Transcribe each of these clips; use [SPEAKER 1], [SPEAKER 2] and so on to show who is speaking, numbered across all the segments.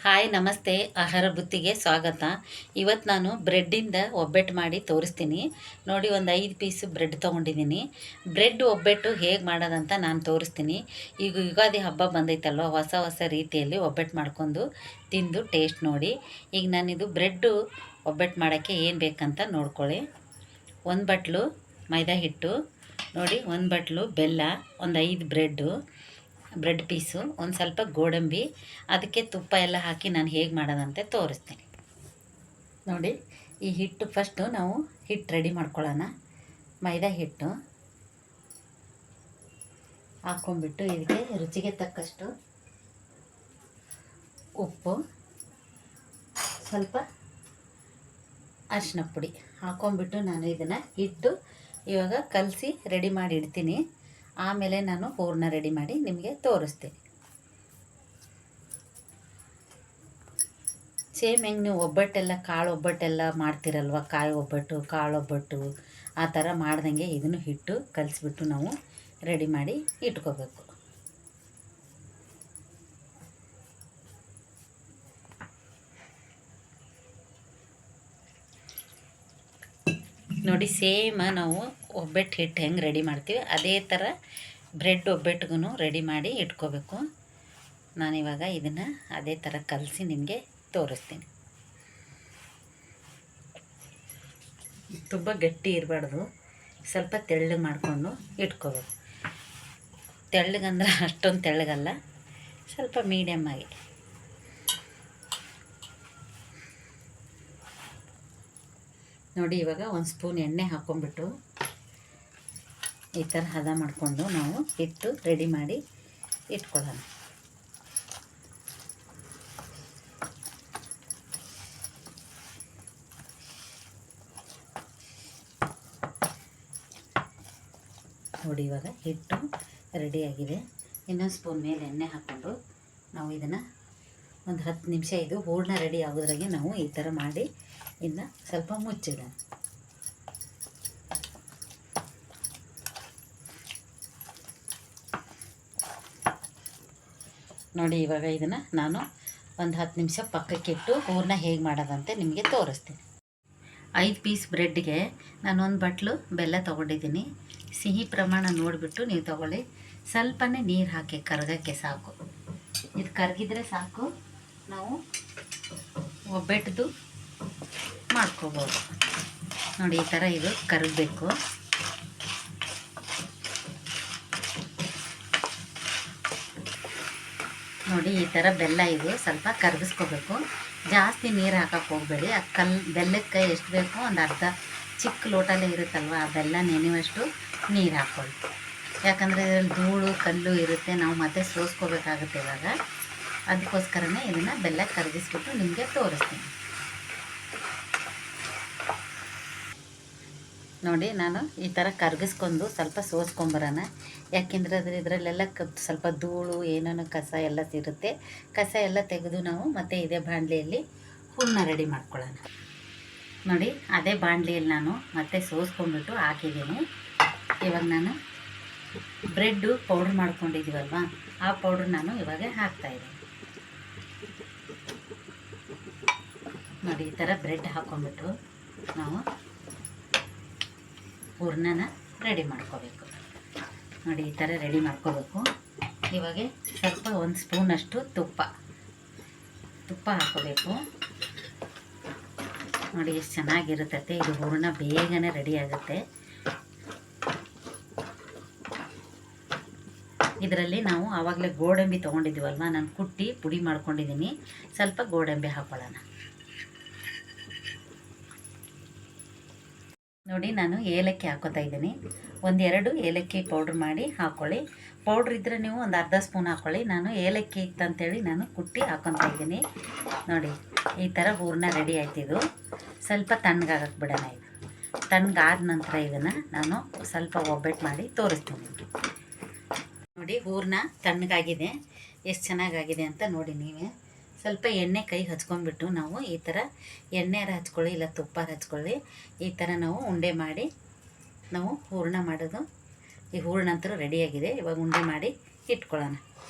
[SPEAKER 1] Hi ನಮಸ್ತೆ, ಆಹಾರ ಬುತ್ತಿಗೆ ಸ್ವಾಗತ. ಇವತ್ತು ನಾನು ಬ್ರೆಡ್ಡಿಂದ ಒಬ್ಬಟ್ಟು ಮಾಡಿ ತೋರಿಸ್ತೀನಿ. ನೋಡಿ, ಒಂದು 5 ಪೀಸ್ ಬ್ರೆಡ್ ತೊಗೊಂಡಿದ್ದೀನಿ. ಬ್ರೆಡ್ ಒಬ್ಬಟ್ಟು ಹೇಗೆ ಮಾಡೋದಂತ ನಾನು ತೋರಿಸ್ತೀನಿ. ಈಗ ಯುಗಾದಿ ಹಬ್ಬ ಬಂದೈತಲ್ವ, ಹೊಸ ಹೊಸ ರೀತಿಯಲ್ಲಿ ಒಬ್ಬಟ್ಟು ಮಾಡ್ಕೊಂಡು ತಿಂದು ಟೇಸ್ಟ್ ನೋಡಿ. ಈಗ ನಾನಿದು ಬ್ರೆಡ್ಡು ಒಬ್ಬಟ್ಟು ಮಾಡೋಕ್ಕೆ ಏನು ಬೇಕಂತ ನೋಡ್ಕೊಳ್ಳಿ. 1 ಬಟ್ಲು ಮೈದಾ ಹಿಟ್ಟು, ನೋಡಿ 1 ಬಟ್ಲು ಬೆಲ್ಲ, ಒಂದು 5 ಬ್ರೆಡ್ ಪೀಸು, ಒಂದು ಸ್ವಲ್ಪ ಗೋಡಂಬಿ, ಅದಕ್ಕೆ ತುಪ್ಪ ಎಲ್ಲ ಹಾಕಿ ನಾನು ಹೇಗೆ ಮಾಡೋದಂತೆ ತೋರಿಸ್ತೀನಿ ನೋಡಿ. ಈ ಹಿಟ್ಟು ಫಸ್ಟು ನಾವು ಹಿಟ್ಟು ರೆಡಿ ಮಾಡ್ಕೊಳ್ಳೋಣ. ಮೈದಾ ಹಿಟ್ಟು ಹಾಕ್ಕೊಂಡ್ಬಿಟ್ಟು ಇದಕ್ಕೆ ರುಚಿಗೆ ತಕ್ಕಷ್ಟು ಉಪ್ಪು, ಸ್ವಲ್ಪ ಅರಿಶಿನ ಪುಡಿ ಹಾಕ್ಕೊಂಡ್ಬಿಟ್ಟು ನಾನು ಇದನ್ನು ಹಿಟ್ಟು ಇವಾಗ ಕಲಸಿ ರೆಡಿ ಮಾಡಿ ಇಡ್ತೀನಿ. ಆಮೇಲೆ ನಾನು ಹೂರಣ ರೆಡಿ ಮಾಡಿ ನಿಮಗೆ ತೋರಿಸ್ತೀನಿ. ಸೇಮ್ ಹೆಂಗೆ ನೀವು ಒಬ್ಬಟ್ಟೆಲ್ಲ ಕಾಳು ಒಬ್ಬಟ್ಟೆಲ್ಲ ಮಾಡ್ತಿರಲ್ವ, ಕಾಯಿ ಒಬ್ಬಟ್ಟು, ಕಾಳು ಒಬ್ಬಟ್ಟು, ಆ ಥರ ಮಾಡ್ದಂಗೆ ಇದನ್ನು ಹಿಟ್ಟು ಕಲಿಸ್ಬಿಟ್ಟು ನಾವು ರೆಡಿ ಮಾಡಿ ಇಟ್ಕೋಬೇಕು. ನೋಡಿ, ಸೇಮ್ ನಾವು ಒಬ್ಬಟ್ಟು ಹಿಟ್ಟು ಹೆಂಗೆ ರೆಡಿ ಮಾಡ್ತೀವಿ ಅದೇ ಥರ ಬ್ರೆಡ್ ಒಬ್ಬಟ್ಟಿಗೂ ರೆಡಿ ಮಾಡಿ ಇಟ್ಕೋಬೇಕು. ನಾನಿವಾಗ ಇದನ್ನು ಅದೇ ಥರ ಕಲಸಿ ನಿಮಗೆ ತೋರಿಸ್ತೀನಿ. ತುಂಬ ಗಟ್ಟಿ ಇರಬಾರ್ದು, ಸ್ವಲ್ಪ ತೆಳ್ಳಗೆ ಮಾಡಿಕೊಂಡು ಇಟ್ಕೋಬೇಕು. ತೆಳ್ಳಗಂದ್ರೆ ಅಷ್ಟೊಂದು ತೆಳ್ಳಗಲ್ಲ, ಸ್ವಲ್ಪ ಮೀಡಿಯಮ್ ಆಗಿ. ನೋಡಿ, ಇವಾಗ 1 ಸ್ಪೂನ್ ಎಣ್ಣೆ ಹಾಕ್ಕೊಂಡ್ಬಿಟ್ಟು ಈ ಥರ ಹದ ಮಾಡಿಕೊಂಡು ನಾವು ಹಿಟ್ಟು ರೆಡಿ ಮಾಡಿ ಇಟ್ಕೊಳ್ಳೋಣ. ನೋಡಿ, ಇವಾಗ ಹಿಟ್ಟು ರೆಡಿಯಾಗಿದೆ. ಇನ್ನೊಂದು ಸ್ಪೂನ್ ಮೇಲೆ ಎಣ್ಣೆ ಹಾಕ್ಕೊಂಡು ನಾವು ಇದನ್ನು ಒಂದು 10 ನಿಮಿಷ ಇದು ಹೂರಣ ರೆಡಿ ಆಗೋದ್ರಾಗೆ ನಾವು ಈ ಥರ ಮಾಡಿ ಇನ್ನು ಸ್ವಲ್ಪ ಮುಚ್ಚಿಡೋಣ. ನೋಡಿ, ಇವಾಗ ಇದನ್ನು ನಾನು ಒಂದು 10 ನಿಮಿಷ ಪಕ್ಕಕ್ಕಿಟ್ಟು ಹೂರಣ ಹೇಗೆ ಮಾಡೋದಂತೆ ನಿಮಗೆ ತೋರಿಸ್ತೀನಿ. 5 ಪೀಸ್ ಬ್ರೆಡ್ಗೆ ನಾನು 1 ಬಟ್ಲು ಬೆಲ್ಲ ತೊಗೊಂಡಿದ್ದೀನಿ. ಸಿಹಿ ಪ್ರಮಾಣ ನೋಡಿಬಿಟ್ಟು ನೀವು ತೊಗೊಳ್ಳಿ. ಸ್ವಲ್ಪನೇ ನೀರು ಹಾಕಿ ಕರಗಕ್ಕೆ ಸಾಕು. ಇದು ಕರಗಿದ್ರೆ ಸಾಕು, ನಾವು ಒಬ್ಬಟ್ಟು ಮಾಡ್ಕೋಬೋದು. ನೋಡಿ, ಈ ಥರ ಇದು ಕರಗಬೇಕು. ನೋಡಿ, ಈ ಥರ ಬೆಲ್ಲ ಇದು ಸ್ವಲ್ಪ ಕರಗಿಸ್ಕೋಬೇಕು. ಜಾಸ್ತಿ ನೀರು ಹಾಕಕ್ಕೆ ಹೋಗಬೇಡಿ. ಆ ಬೆಲ್ಲಕ್ಕೆ ಎಷ್ಟು ಬೇಕೋ ಒಂದು ಅರ್ಧ ಚಿಕ್ಕ ಲೋಟಲ್ಲೇ ಇರುತ್ತಲ್ವ, ಆ ಬೆಲ್ಲ ನೆನೆಯುವಷ್ಟು ನೀರು ಹಾಕ್ಕೊಳ್ಳಿ. ಯಾಕಂದರೆ ಇದರಲ್ಲಿ ಧೂಳು ಕಲ್ಲು ಇರುತ್ತೆ, ನಾವು ಮತ್ತೆ ಸೋಸ್ಕೋಬೇಕಾಗುತ್ತೆ. ಇವಾಗ ಅದಕ್ಕೋಸ್ಕರನೇ ಇದನ್ನು ಬೆಲ್ಲ ಕರಗಿಸ್ಬಿಟ್ಟು ನಿಮಗೆ ತೋರಿಸ್ತೀನಿ. ನೋಡಿ, ನಾನು ಈ ಥರ ಕರಗಿಸ್ಕೊಂಡು ಸ್ವಲ್ಪ ಸೋಸ್ಕೊಂಬರೋಣ. ಯಾಕೆಂದರೆ ಇದರಲ್ಲೆಲ್ಲ ಸ್ವಲ್ಪ ಧೂಳು ಏನೇನೋ ಕಸ ಎಲ್ಲ ಇರುತ್ತೆ. ಕಸ ಎಲ್ಲ ತೆಗೆದು ನಾವು ಮತ್ತೆ ಇದೇ ಬಾಣಲೆಯಲ್ಲಿ ಹೂರಣ ರೆಡಿ ಮಾಡ್ಕೊಳ್ಳೋಣ. ನೋಡಿ, ಅದೇ ಬಾಣಲೆಯಲ್ಲಿ ನಾನು ಮತ್ತೆ ಸೋಸ್ಕೊಂಡ್ಬಿಟ್ಟು ಹಾಕಿದ್ದೀನಿ. ಇವಾಗ ನಾನು ಬ್ರೆಡ್ಡು ಪೌಡ್ರ್ ಮಾಡ್ಕೊಂಡಿದ್ದೀವಲ್ವ, ಆ ಪೌಡ್ರ್ ನಾನು ಇವಾಗ ಹಾಕ್ತಾಯಿದ್ದೀನಿ. ನೋಡಿ, ಈ ಥರ ಬ್ರೆಡ್ ಹಾಕ್ಕೊಂಡ್ಬಿಟ್ಟು ನಾವು ಹೂರಣನ ರೆಡಿ ಮಾಡ್ಕೋಬೇಕು. ನೋಡಿ, ಈ ಥರ ರೆಡಿ ಮಾಡ್ಕೋಬೇಕು. ಇವಾಗ ಸ್ವಲ್ಪ 1 ಸ್ಪೂನಷ್ಟು ತುಪ್ಪ ಹಾಕೋಬೇಕು. ನೋಡಿ, ಎಷ್ಟು ಚೆನ್ನಾಗಿರುತ್ತೆ ಇದು. ಹೂರಣ ಬೇಗನೆ ರೆಡಿ ಆಗುತ್ತೆ. ಇದರಲ್ಲಿ ನಾವು ಆವಾಗಲೇ ಗೋಡಂಬಿ ತೊಗೊಂಡಿದ್ದೀವಲ್ವ, ನಾನು ಕುಟ್ಟಿ ಪುಡಿ ಮಾಡ್ಕೊಂಡಿದ್ದೀನಿ. ಸ್ವಲ್ಪ ಗೋಡಂಬಿ ಹಾಕ್ಕೊಳ್ಳೋಣ. ನೋಡಿ, ನಾನು ಏಲಕ್ಕಿ ಹಾಕೋತಾ ಇದ್ದೀನಿ. 1-2 ಏಲಕ್ಕಿ ಪೌಡ್ರ್ ಮಾಡಿ ಹಾಕ್ಕೊಳ್ಳಿ. ಪೌಡ್ರ್ ಇದ್ದರೆ ನೀವು ಒಂದು ಅರ್ಧ ಸ್ಪೂನ್ ಹಾಕ್ಕೊಳ್ಳಿ. ನಾನು ಏಲಕ್ಕಿ ಇತ್ತಂತೇಳಿ ನಾನು ಕುಟ್ಟಿ ಹಾಕ್ಕೊತಾ ಇದ್ದೀನಿ. ನೋಡಿ, ಈ ಥರ ಹೂರಣ ರೆಡಿ ಆಯ್ತಿದು. ಸ್ವಲ್ಪ ತಣ್ಣಗಾಗಕ್ಕೆ ಬಿಡೋಣ. ಇದು ತಣ್ಣಗಾದ ನಂತರ ಇದನ್ನು ನಾನು ಸ್ವಲ್ಪ ಒಬ್ಬಟ್ಟು ಮಾಡಿ ತೋರಿಸ್ತೀನಿ. ನೋಡಿ, ಹೂರಣ ತಣ್ಣಗಾಗಿದೆ, ಎಷ್ಟು ಚೆನ್ನಾಗಾಗಿದೆ ಅಂತ ನೋಡಿ ನೀವೇ. ಸ್ವಲ್ಪ ಎಣ್ಣೆ ಕೈ ಹಚ್ಕೊಂಡ್ಬಿಟ್ಟು ನಾವು ಈ ಥರ ಎಣ್ಣೆರ ಹಚ್ಕೊಳ್ಳಿ, ಇಲ್ಲ ತುಪ್ಪ ಹಚ್ಕೊಳ್ಳಿ. ಈ ಥರ ನಾವು ಉಂಡೆ ಮಾಡಿ ನಾವು ಹೂರಣ ಮಾಡೋದು. ಈ ಹೂರಣ ಅಂತೂ ರೆಡಿಯಾಗಿದೆ. ಇವಾಗ ಉಂಡೆ ಮಾಡಿ ಇಟ್ಕೊಳ್ಳೋಣ.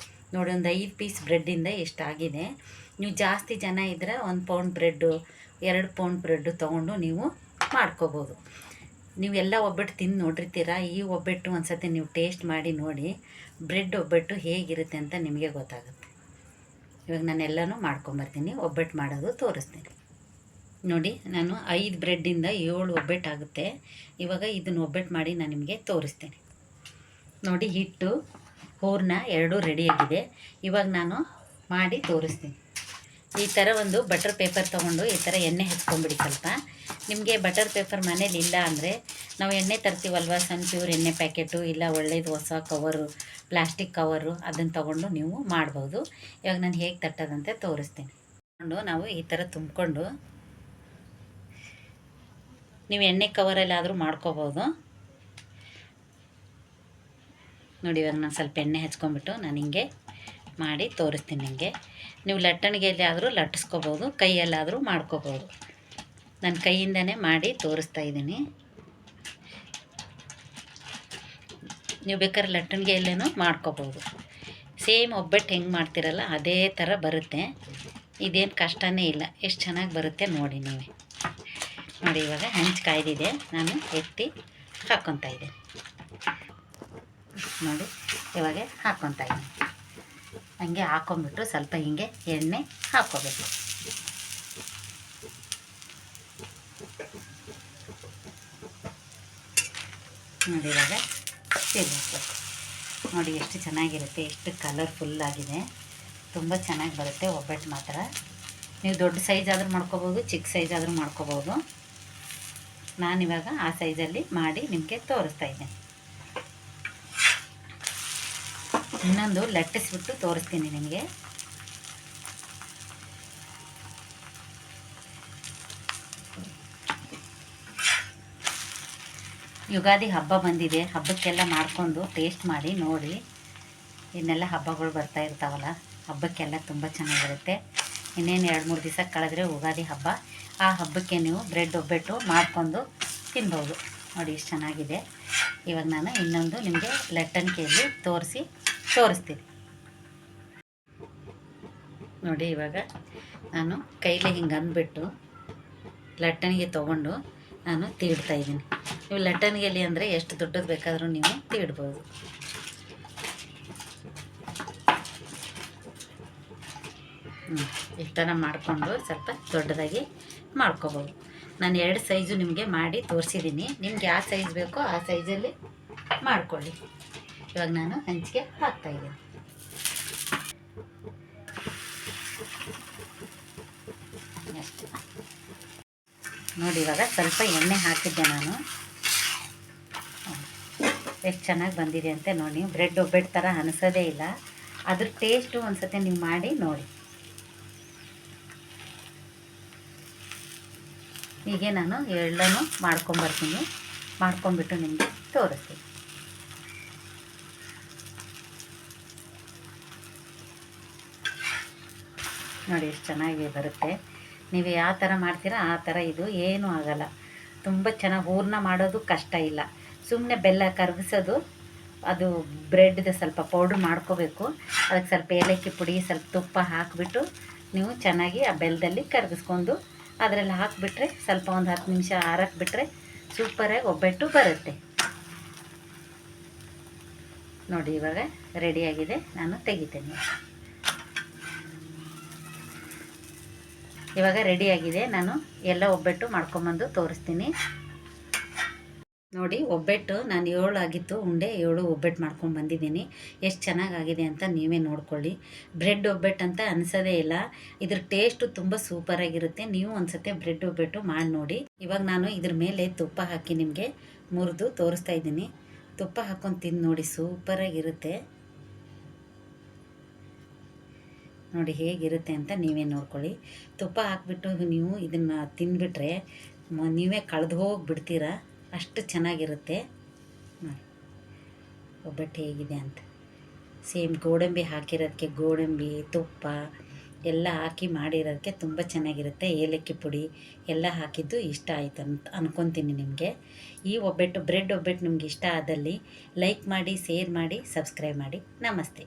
[SPEAKER 1] ನೋಡಿ, ಒಂದು 5 ಪೀಸ್ ಬ್ರೆಡ್ಡಿಂದ ಎಷ್ಟಾಗಿದೆ. ನೀವು ಜಾಸ್ತಿ ಜನ ಇದ್ದರೆ 1 ಪೌಂಡ್ ಬ್ರೆಡ್ಡು 2 ಪೌಂಡ್ ಬ್ರೆಡ್ಡು ತೊಗೊಂಡು ನೀವು ಮಾಡ್ಕೋಬೋದು. ನೀವೆಲ್ಲ ಒಬ್ಬಟ್ಟು ತಿಂದು ನೋಡಿರ್ತೀರ. ಈ ಒಬ್ಬಟ್ಟು ಒಂದು ಸತಿ ನೀವು ಟೇಸ್ಟ್ ಮಾಡಿ ನೋಡಿ, ಬ್ರೆಡ್ ಒಬ್ಬಟ್ಟು ಹೇಗಿರುತ್ತೆ ಅಂತ ನಿಮಗೆ ಗೊತ್ತಾಗುತ್ತೆ. ಇವಾಗ ನಾನು ಎಲ್ಲನೂ ಮಾಡ್ಕೊಂಬರ್ತೀನಿ, ಒಬ್ಬಟ್ಟು ಮಾಡೋದು ತೋರಿಸ್ತೀನಿ. ನೋಡಿ, ನಾನು 5 ಬ್ರೆಡ್ಡಿಂದ 7 ಒಬ್ಬಟ್ಟು ಆಗುತ್ತೆ. ಇವಾಗ ಇದನ್ನು ಒಬ್ಬಟ್ಟು ಮಾಡಿ ನಾನು ನಿಮಗೆ ತೋರಿಸ್ತೀನಿ. ನೋಡಿ, ಹಿಟ್ಟು ಹೂರಣ 2 ರೆಡಿಯಾಗಿದೆ. ಇವಾಗ ನಾನು ಮಾಡಿ ತೋರಿಸ್ತೀನಿ. ಈ ಥರ ಒಂದು ಬಟರ್ ಪೇಪರ್ ತೊಗೊಂಡು ಈ ಥರ ಎಣ್ಣೆ ಹಚ್ಕೊಂಬಿಡಿ. ಸ್ವಲ್ಪ ನಿಮಗೆ ಬಟರ್ ಪೇಪರ್ ಮನೇಲಿ ಇಲ್ಲ ಅಂದರೆ ನಾವು ಎಣ್ಣೆ ತರ್ತೀವಲ್ವ, ಸನ್ಪ್ಯೂರ್ ಎಣ್ಣೆ ಪ್ಯಾಕೆಟು, ಇಲ್ಲ ಒಳ್ಳೇದು ಹೊಸ ಕವರು, ಪ್ಲಾಸ್ಟಿಕ್ ಕವರು, ಅದನ್ನು ತೊಗೊಂಡು ನೀವು ಮಾಡ್ಬೋದು. ಇವಾಗ ನಾನು ಹೇಗೆ ತಟ್ಟೋದಂತೆ ತೋರಿಸ್ತೀನಿ. ನಾವು ಈ ಥರ ತುಂಬಿಕೊಂಡು ನೀವು ಎಣ್ಣೆ ಕವರಲ್ಲಾದರೂ ಮಾಡ್ಕೋಬೋದು. ನೋಡಿ, ಇವಾಗ ನಾನು ಸ್ವಲ್ಪ ಎಣ್ಣೆ ಹಚ್ಕೊಂಡ್ಬಿಟ್ಟು ನಾನು ಹಿಂಗೆ ಮಾಡಿ ತೋರಿಸ್ತೀನಿ ನಿಮಗೆ. ನೀವು ಲಟ್ಟಣಿಗೆಯಲ್ಲಿ ಆದರೂ ಲಟ್ಟಿಸ್ಕೋಬೋದು, ಕೈಯಲ್ಲಾದರೂ ಮಾಡ್ಕೋಬೋದು. ನಾನು ಕೈಯಿಂದನೇ ಮಾಡಿ ತೋರಿಸ್ತಾ ಇದ್ದೀನಿ. ನೀವು ಬೇಕಾದ್ರೆ ಲಟ್ಟಣಿಗೆಯಲ್ಲೇನೂ ಮಾಡ್ಕೋಬೋದು. ಸೇಮ್ ಒಬ್ಬಟ್ಟು ಹೆಂಗೆ ಮಾಡ್ತಿರಲ್ಲ ಅದೇ ಥರ ಬರುತ್ತೆ. ಇದೇನು ಕಷ್ಟನೇ ಇಲ್ಲ, ಎಷ್ಟು ಚೆನ್ನಾಗಿ ಬರುತ್ತೆ ನೋಡಿ ನೀವೇ. ನೋಡಿ, ಇವಾಗ ಹಂಚು ಕಾಯ್ದಿದೆ, ನಾನು ಎತ್ತಿ ಹಾಕ್ಕೊತಾ ಇದ್ದೀನಿ. ನೋಡಿ, ಇವಾಗ ಹಾಕ್ಕೊತಾ ಇದ್ದೀನಿ. ಹಂಗೆ ಹಾಕ್ಕೊಂಬಿಟ್ಟು ಸ್ವಲ್ಪ ಹಿಂಗೆ ಎಣ್ಣೆ ಹಾಕ್ಕೋಬೇಕು. ನೋಡಿ, ಇವಾಗ ತಿರ್ಗಿಸ್ಬೇಕು. ನೋಡಿ ಎಷ್ಟು ಚೆನ್ನಾಗಿರುತ್ತೆ, ಎಷ್ಟು ಕಲರ್ಫುಲ್ಲಾಗಿದೆ, ತುಂಬ ಚೆನ್ನಾಗಿ ಬರುತ್ತೆ ಒಬ್ಬಟ್ಟು ಮಾತ್ರ. ನೀವು ದೊಡ್ಡ ಸೈಜ್ ಆದರೂ ಮಾಡ್ಕೋಬೋದು, ಚಿಕ್ಕ ಸೈಜ್ ಆದರೂ ಮಾಡ್ಕೋಬೋದು. ನಾನಿವಾಗ ಆ ಸೈಜಲ್ಲಿ ಮಾಡಿ ನಿಮಗೆ ತೋರಿಸ್ತಾ ಇದ್ದೇನೆ. ಇನ್ನೊಂದು ಲಟ್ಟಿಸ್ಬಿಟ್ಟು ತೋರಿಸ್ತೀನಿ ನಿಮಗೆ. ಯುಗಾದಿ ಹಬ್ಬ ಬಂದಿದೆ, ಹಬ್ಬಕ್ಕೆಲ್ಲ ಮಾಡಿಕೊಂಡು ಟೇಸ್ಟ್ ಮಾಡಿ ನೋಡಿ. ಇನ್ನೆಲ್ಲ ಹಬ್ಬಗಳು ಬರ್ತಾ ಇರ್ತಾವಲ್ಲ, ಹಬ್ಬಕ್ಕೆಲ್ಲ ತುಂಬ ಚೆನ್ನಾಗಿರುತ್ತೆ. ಇನ್ನೇನು 2-3 ದಿವಸ ಕಳೆದ್ರೆ ಯುಗಾದಿ ಹಬ್ಬ. ಆ ಹಬ್ಬಕ್ಕೆ ನೀವು ಬ್ರೆಡ್ ಒಬ್ಬಟ್ಟು ಮಾಡಿಕೊಂಡು ತಿನ್ಬೋದು. ನೋಡಿ ಎಷ್ಟು ಚೆನ್ನಾಗಿದೆ. ಇವಾಗ ನಾನು ಇನ್ನೊಂದು ನಿಮಗೆ ಲಟ್ಟಣಿಕೆಯಲ್ಲಿ ತೋರಿಸ್ತೀನಿ. ನೋಡಿ, ಇವಾಗ ನಾನು ಕೈಲೇ ಹಿಂಗೆ ಅಂದ್ಬಿಟ್ಟು ಲಟ್ಟಣಿಗೆ ತೊಗೊಂಡು ನಾನು ತೀಡ್ತಾಯಿದ್ದೀನಿ. ನೀವು ಲಟ್ಟಣಿಗೆಯಲ್ಲಿ ಅಂದರೆ ಎಷ್ಟು ದೊಡ್ಡದು ಬೇಕಾದರೂ ನೀವು ತೀಡ್ಬೋದು. ಈ ಥರ ಮಾಡಿಕೊಂಡು ಸ್ವಲ್ಪ ದೊಡ್ಡದಾಗಿ ಮಾಡ್ಕೋಬೋದು. ನಾನು 2 ಸೈಜು ನಿಮಗೆ ಮಾಡಿ ತೋರಿಸಿದ್ದೀನಿ. ನಿಮ್ಗೆ ಯಾವ ಸೈಜ್ ಬೇಕೋ ಆ ಸೈಜಲ್ಲಿ ಮಾಡ್ಕೊಳ್ಳಿ. ಇವಾಗ ನಾನು ಹಂಚಿಗೆ ಹಾಕ್ತಾಯಿದ್ದೀನಿ. ಅಷ್ಟೇ. ನೋಡಿ, ಇವಾಗ ಸ್ವಲ್ಪ ಎಣ್ಣೆ ಹಾಕಿದ್ದೆ ನಾನು. ಎಷ್ಟು ಚೆನ್ನಾಗಿ ಬಂದಿದೆ ಅಂತ ನೋಡಿ. ನೀವು ಬ್ರೆಡ್ ಒಬ್ಬಟ್ಟು ಥರ ಅನಿಸೋದೇ ಇಲ್ಲ. ಅದ್ರ ಟೇಸ್ಟು ಒಂದು ಸತಿ ನೀವು ಮಾಡಿ ನೋಡಿ. ಹೀಗೆ ನಾನು ಎಲ್ಲನೂ ಮಾಡ್ಕೊಂಬರ್ತೀನಿ. ಮಾಡ್ಕೊಂಬಿಟ್ಟು ನಿಮಗೆ ತೋರಿಸ್ತೀನಿ. ನೋಡಿ ಎಷ್ಟು ಚೆನ್ನಾಗಿ ಬರುತ್ತೆ. ನೀವು ಯಾವ ಥರ ಮಾಡ್ತೀರಾ ಆ ಥರ ಇದು ಏನೂ ಆಗೋಲ್ಲ. ತುಂಬ ಚೆನ್ನಾಗಿ ಹೂರಣ ಮಾಡೋದು ಕಷ್ಟ ಇಲ್ಲ. ಸುಮ್ಮನೆ ಬೆಲ್ಲ ಕರಗಿಸೋದು, ಅದು ಬ್ರೆಡ್ದು ಸ್ವಲ್ಪ ಪೌಡ್ರ್ ಮಾಡ್ಕೋಬೇಕು. ಅದಕ್ಕೆ ಸ್ವಲ್ಪ ಏಲಕ್ಕಿ ಪುಡಿ, ಸ್ವಲ್ಪ ತುಪ್ಪ ಹಾಕಿಬಿಟ್ಟು ನೀವು ಚೆನ್ನಾಗಿ ಆ ಬೆಲ್ಲದಲ್ಲಿ ಕರಗಿಸ್ಕೊಂಡು ಅದರಲ್ಲಿ ಹಾಕಿಬಿಟ್ರೆ ಸ್ವಲ್ಪ ಒಂದು 10 ನಿಮಿಷ ಆರಕ್ಕೆ ಬಿಟ್ಟರೆ ಸೂಪರಾಗಿ ಒಬ್ಬಟ್ಟು ಬರುತ್ತೆ. ನೋಡಿ, ಇವಾಗ ರೆಡಿಯಾಗಿದೆ. ನಾನು ತೆಗಿತೇನೆ. ಇವಾಗ ರೆಡಿಯಾಗಿದೆ. ನಾನು ಎಲ್ಲ ಒಬ್ಬಟ್ಟು ಮಾಡ್ಕೊಂಬಂದು ತೋರಿಸ್ತೀನಿ. ನೋಡಿ, ಒಬ್ಬಟ್ಟು ನಾನು 7 ಆಗಿತ್ತು ಉಂಡೆ, 7 ಒಬ್ಬಟ್ಟು ಮಾಡ್ಕೊಂಡು ಬಂದಿದ್ದೀನಿ. ಎಷ್ಟು ಚೆನ್ನಾಗಾಗಿದೆ ಅಂತ ನೀವೇ ನೋಡ್ಕೊಳ್ಳಿ. ಬ್ರೆಡ್ ಒಬ್ಬಟ್ಟು ಅಂತ ಅನಿಸೋದೇ ಇಲ್ಲ. ಇದ್ರ ಟೇಸ್ಟು ತುಂಬ ಸೂಪರಾಗಿರುತ್ತೆ. ನೀವು ಒಂದು ಸತಿ ಬ್ರೆಡ್ ಒಬ್ಬಟ್ಟು ಮಾಡಿ ನೋಡಿ. ಇವಾಗ ನಾನು ಇದ್ರ ಮೇಲೆ ತುಪ್ಪ ಹಾಕಿ ನಿಮಗೆ ಮುರಿದು ತೋರಿಸ್ತಾ ಇದ್ದೀನಿ. ತುಪ್ಪ ಹಾಕ್ಕೊಂಡು ತಿಂದು ನೋಡಿ, ಸೂಪರಾಗಿರುತ್ತೆ. ನೋಡಿ ಹೇಗಿರುತ್ತೆ ಅಂತ ನೀವೇ ನೋಡ್ಕೊಳ್ಳಿ. ತುಪ್ಪ ಹಾಕಿಬಿಟ್ಟು ನೀವು ಇದನ್ನು ತಿಂದುಬಿಟ್ರೆ ನೀವೇ ಕಳೆದು ಹೋಗಿ ಬಿಡ್ತೀರಾ, ಅಷ್ಟು ಚೆನ್ನಾಗಿರುತ್ತೆ. ನೋಡಿ ಒಬ್ಬಟ್ಟು ಹೇಗಿದೆ ಅಂತ. ಸೇಮ್ ಗೋಡಂಬಿ ಹಾಕಿರೋದಕ್ಕೆ, ಗೋಡಂಬಿ ತುಪ್ಪ ಎಲ್ಲ ಹಾಕಿ ಮಾಡಿರೋದಕ್ಕೆ ತುಂಬ ಚೆನ್ನಾಗಿರುತ್ತೆ. ಏಲಕ್ಕಿ ಪುಡಿ ಎಲ್ಲ ಹಾಕಿದ್ದು ಇಷ್ಟ ಆಯ್ತು ಅಂತ ಅಂದ್ಕೊತೀನಿ ನಿಮಗೆ. ಈ ಒಬ್ಬಟ್ಟು ಬ್ರೆಡ್ ಒಬ್ಬಟ್ಟು ನಿಮ್ಗೆ ಇಷ್ಟ ಆದಲ್ಲಿ ಲೈಕ್ ಮಾಡಿ, ಶೇರ್ ಮಾಡಿ, ಸಬ್ಸ್ಕ್ರೈಬ್ ಮಾಡಿ. ನಮಸ್ತೆ.